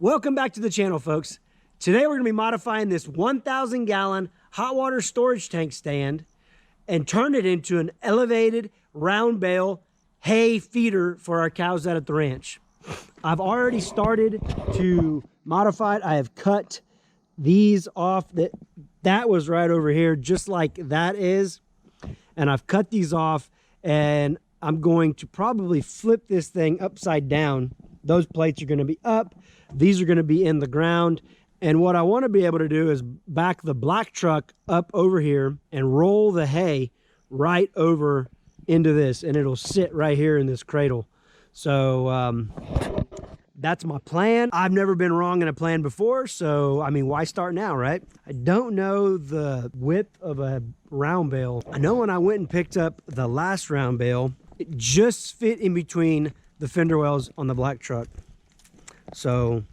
Welcome back to the channel, folks. Today we're going to be modifying this 1,000 gallon hot water storage tank stand and turn it into an elevated round bale hay feeder for our cows out at the ranch. I've already started to modify it. I have cut these off. That was right over here, just like that is. And I've cut these off, and I'm going to probably flip this thing upside down. Those plates are going to be up. These are going to be in the ground. And what I want to be able to do is back the black truck up over here and roll the hay right over into this, and it'll sit right here in this cradle. So that's my plan. I've never been wrong in a plan before, so I mean, why start now, right? I don't know the width of a round bale. I know when I went and picked up the last round bale, it just fit in between the fender wells on the black truck. So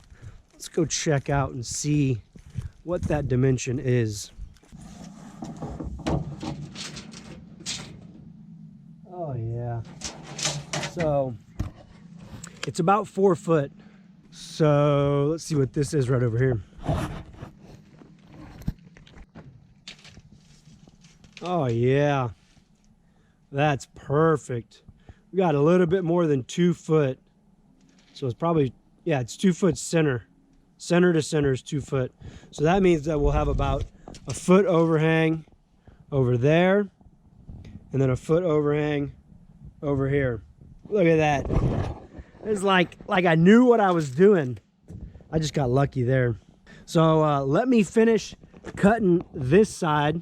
let's go check out and see what that dimension is. Oh yeah. So it's about 4 foot. So let's see what this is right over here. Oh yeah. That's perfect. We got a little bit more than 2 foot. So it's probably, yeah, it's 2 foot center. Center to center is 2 foot. So that means that we'll have about a foot overhang over there, and then a foot overhang over here. Look at that. It's like I knew what I was doing. I just got lucky there. So let me finish cutting this side.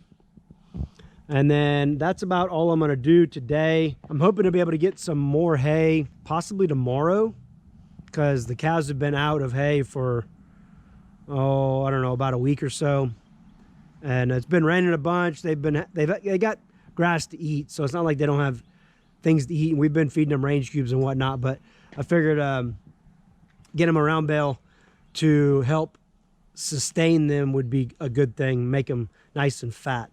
And then that's about all I'm gonna do today. I'm hoping to be able to get some more hay, possibly tomorrow, because the cows have been out of hay for, oh, I don't know, about a week or so. And it's been raining a bunch. They got grass to eat, so it's not like they don't have things to eat. And we've been feeding them range cubes and whatnot, but I figured get them a round bale to help sustain them would be a good thing, make them nice and fat.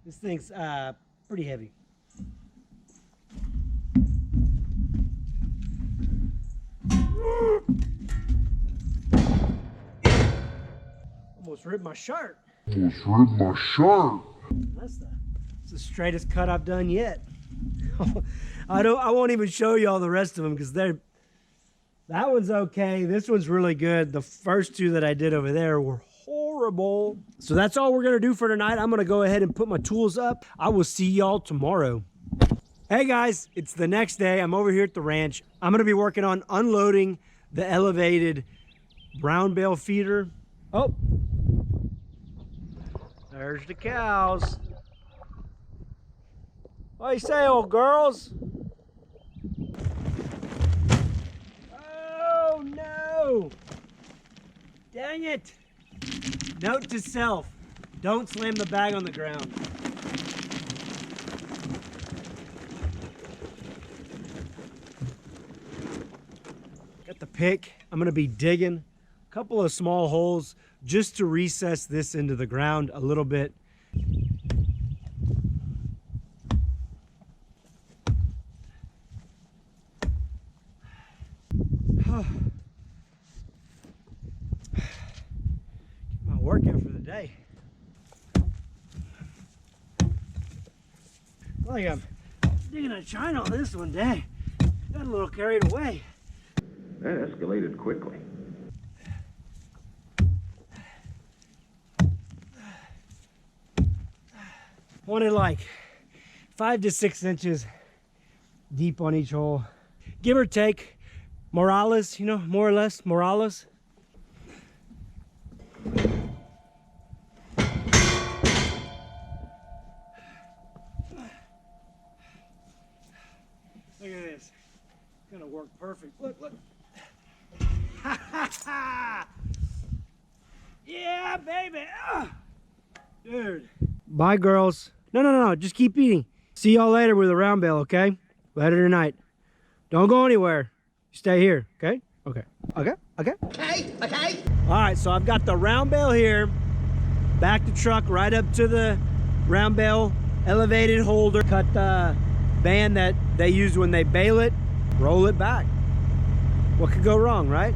This thing's pretty heavy. Almost ripped my shirt. That's the straightest cut I've done yet. I won't even show you all the rest of them because that one's okay. This one's really good. The first two that I did over there were horrible. So that's all we're gonna do for tonight. I'm gonna go ahead and put my tools up. I will see y'all tomorrow. Hey guys, it's the next day. I'm over here at the ranch. I'm gonna be working on unloading the elevated brown bale feeder. Oh, there's the cows. What do you say, old girls? Oh no! Dang it! Note to self, don't slam the bag on the ground. Got the pick. I'm gonna be digging a couple of small holes just to recess this into the ground a little bit. Workout for the day. Like I'm digging a china on this one day. Got a little carried away. That escalated quickly. Wanted like 5 to 6 inches deep on each hole. Give or take. Morales, you know, more or less, Morales. perfect. Look, look. Yeah, baby. Dude. Bye, girls. No. Just keep eating. See y'all later with a round bale, okay? Later tonight. Don't go anywhere. Stay here, okay? Okay. All right, so I've got the round bale here. Back the truck right up to the round bale elevated holder. Cut the band that they use when they bale it. Roll it back. What could go wrong, right?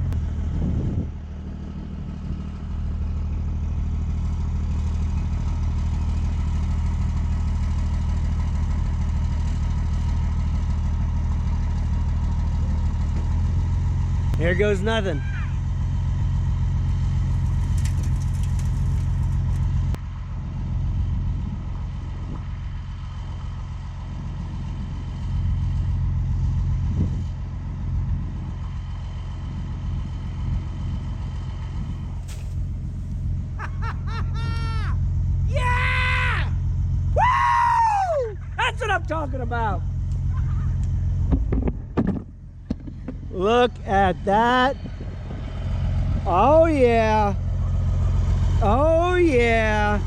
Here goes nothing. Yeah! Woo! That's what I'm talking about. Look at that. Oh yeah. Oh yeah.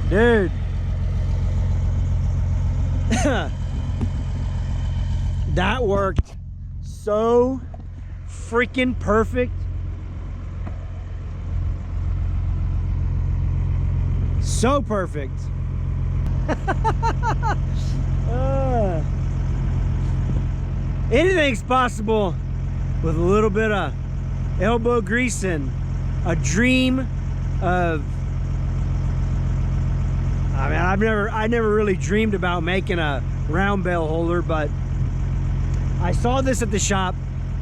Dude. That worked so freaking perfect. So perfect. Anything's possible with a little bit of elbow grease and a dream of, I mean, I never really dreamed about making a round bale holder, but I saw this at the shop.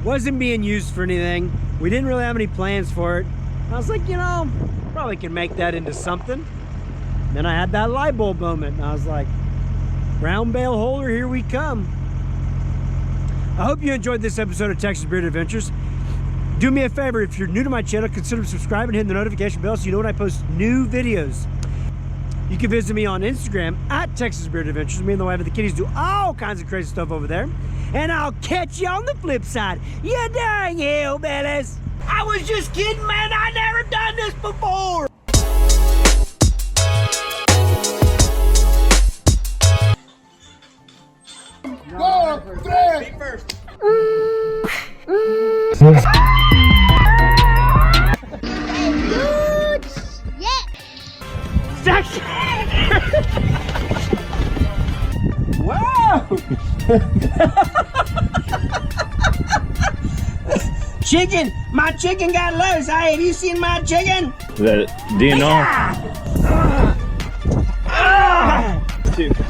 Wasn't being used for anything. We didn't really have any plans for it. I was like, you know, probably can make that into something. Then I had that light bulb moment and I was like, round bale holder, here we come. I hope you enjoyed this episode of Texas Bearded Adventures. Do me a favor, if you're new to my channel, consider subscribing and hitting the notification bell so you know when I post new videos. You can visit me on Instagram at Texas Bearded Adventures. Me and the wife of the kitties do all kinds of crazy stuff over there. And I'll catch you on the flip side. You dang hillbillies. I was just kidding, man. I never done this before. One, three. Feet first. Wow! Chicken! My chicken got loose. Hey, have you seen my chicken? That DNR.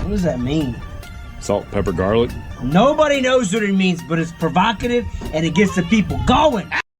What does that mean? Salt, pepper, garlic. Nobody knows what it means, but it's provocative and it gets the people going.